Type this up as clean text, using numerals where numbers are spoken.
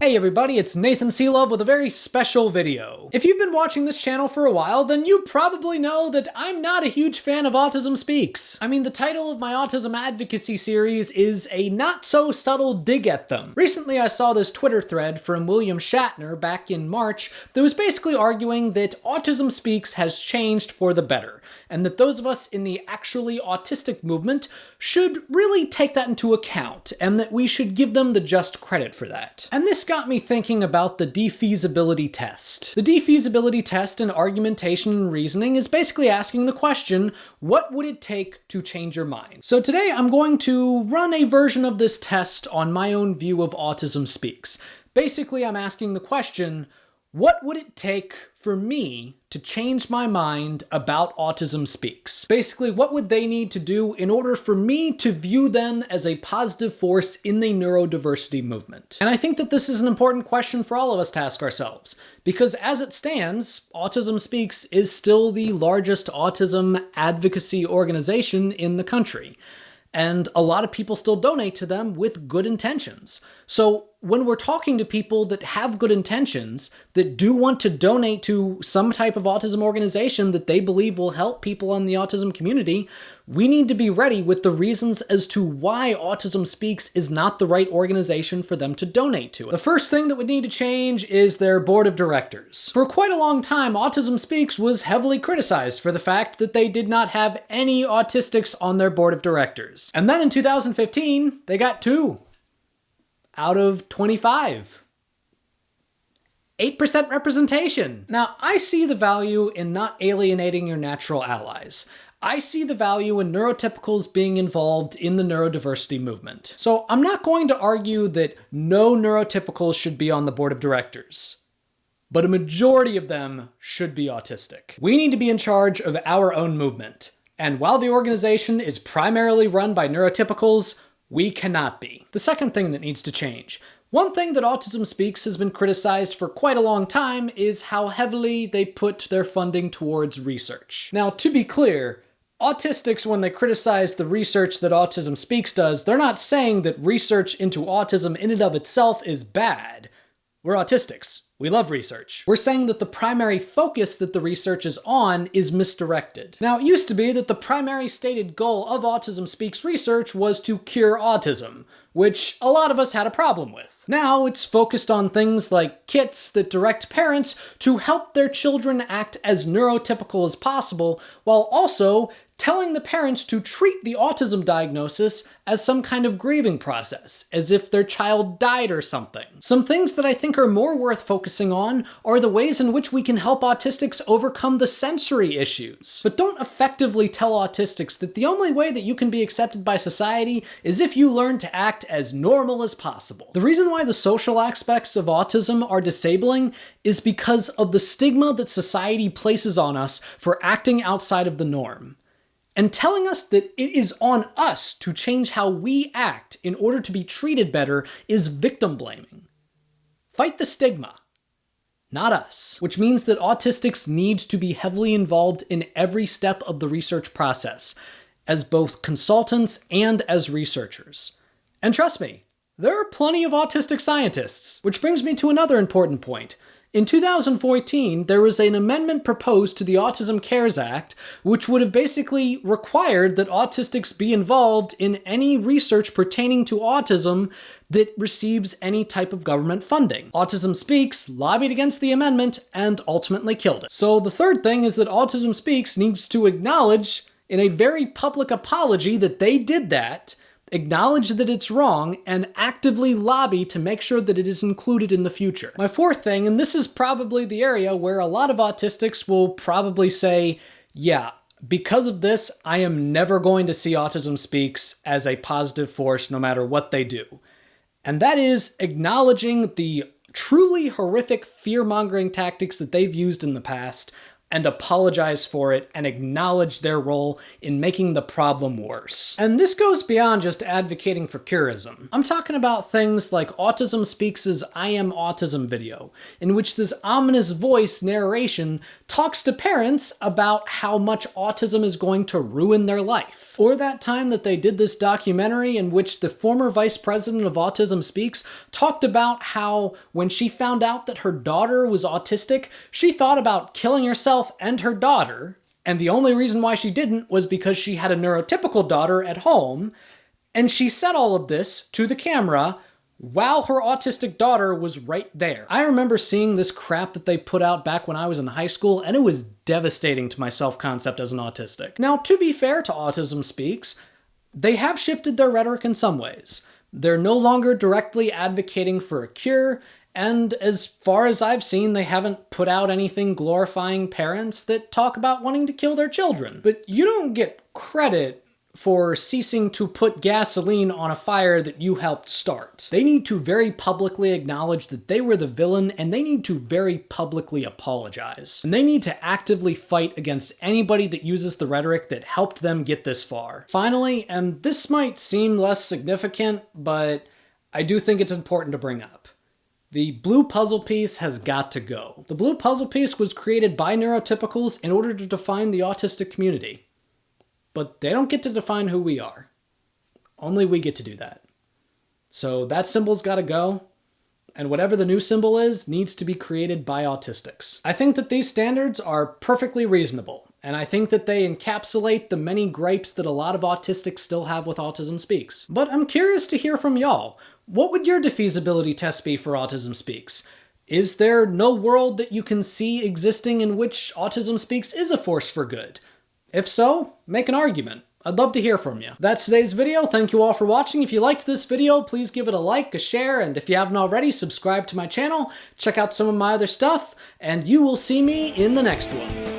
Hey everybody, it's Nathan Selove with a very special video. If you've been watching this channel for a while, then you probably know that I'm not a huge fan of Autism Speaks. I mean, the title of my Autism Advocacy series is a not-so-subtle dig at them. Recently I saw this Twitter thread from William Shatner back in March that was basically arguing that Autism Speaks has changed for the better, and that those of us in the actually autistic movement should really take that into account, and that we should give them the just credit for that. And this got me thinking about the defeasibility test. The defeasibility test in argumentation and reasoning is basically asking the question, what would it take to change your mind? So today I'm going to run a version of this test on my own view of Autism Speaks. Basically, I'm asking the question, what would it take for me to change my mind about Autism Speaks? Basically, what would they need to do in order for me to view them as a positive force in the neurodiversity movement? And I think that this is an important question for all of us to ask ourselves, because as it stands, Autism Speaks is still the largest autism advocacy organization in the country. And a lot of people still donate to them with good intentions. So when we're talking to people that have good intentions, that do want to donate to some type of autism organization that they believe will help people in the autism community, we need to be ready with the reasons as to why Autism Speaks is not the right organization for them to donate to. The first thing that would need to change is their board of directors. For quite a long time, Autism Speaks was heavily criticized for the fact that they did not have any autistics on their board of directors. And then in 2015, they got 2 out of 25. 8% representation. Now, I see the value in not alienating your natural allies. I see the value in neurotypicals being involved in the neurodiversity movement. So I'm not going to argue that no neurotypicals should be on the board of directors, but a majority of them should be autistic. We need to be in charge of our own movement. And while the organization is primarily run by neurotypicals, we cannot be. The second thing that needs to change. One thing that Autism Speaks has been criticized for quite a long time is how heavily they put their funding towards research. Now, to be clear, autistics, when they criticize the research that Autism Speaks does, they're not saying that research into autism in and of itself is bad. We're autistics. We love research. We're saying that the primary focus that the research is on is misdirected. Now, it used to be that the primary stated goal of Autism Speaks research was to cure autism, which a lot of us had a problem with. Now, it's focused on things like kits that direct parents to help their children act as neurotypical as possible, while also telling the parents to treat the autism diagnosis as some kind of grieving process, as if their child died or something. Some things that I think are more worth focusing on are the ways in which we can help autistics overcome the sensory issues. But don't effectively tell autistics that the only way that you can be accepted by society is if you learn to act as normal as possible. The reason why the social aspects of autism are disabling is because of the stigma that society places on us for acting outside of the norm. And telling us that it is on us to change how we act in order to be treated better is victim blaming. Fight the stigma, not us. Which means that autistics need to be heavily involved in every step of the research process, as both consultants and as researchers. And trust me, there are plenty of autistic scientists. Which brings me to another important point. In 2014, there was an amendment proposed to the Autism Cares Act, which would have basically required that autistics be involved in any research pertaining to autism that receives any type of government funding. Autism Speaks lobbied against the amendment and ultimately killed it. So the third thing is that Autism Speaks needs to acknowledge in a very public apology that they did that, acknowledge that it's wrong, and actively lobby to make sure that it is included in the future. My fourth thing, and this is probably the area where a lot of autistics will probably say, yeah, because of this, I am never going to see Autism Speaks as a positive force no matter what they do. And that is acknowledging the truly horrific fear-mongering tactics that they've used in the past, and apologize for it and acknowledge their role in making the problem worse. And this goes beyond just advocating for curism. I'm talking about things like Autism Speaks' I Am Autism video, in which this ominous voice narration talks to parents about how much autism is going to ruin their life. Or that time that they did this documentary in which the former vice president of Autism Speaks talked about how when she found out that her daughter was autistic, she thought about killing herself and her daughter, and the only reason why she didn't was because she had a neurotypical daughter at home, and she said all of this to the camera while her autistic daughter was right there. I remember seeing this crap that they put out back when I was in high school, and it was devastating to my self-concept as an autistic. Now, to be fair to Autism Speaks, they have shifted their rhetoric in some ways. They're no longer directly advocating for a cure, and as far as I've seen, they haven't put out anything glorifying parents that talk about wanting to kill their children. But you don't get credit for ceasing to put gasoline on a fire that you helped start. They need to very publicly acknowledge that they were the villain, and they need to very publicly apologize. And they need to actively fight against anybody that uses the rhetoric that helped them get this far. Finally, and this might seem less significant, but I do think it's important to bring up. The blue puzzle piece has got to go. The blue puzzle piece was created by neurotypicals in order to define the autistic community. But they don't get to define who we are. Only we get to do that. So that symbol's got to go, and whatever the new symbol is needs to be created by autistics. I think that these standards are perfectly reasonable, and I think that they encapsulate the many gripes that a lot of autistics still have with Autism Speaks. But I'm curious to hear from y'all. What would your defeasibility test be for Autism Speaks? Is there no world that you can see existing in which Autism Speaks is a force for good? If so, make an argument. I'd love to hear from you. That's today's video. Thank you all for watching. If you liked this video, please give it a like, a share, and if you haven't already, subscribe to my channel, check out some of my other stuff, and you will see me in the next one.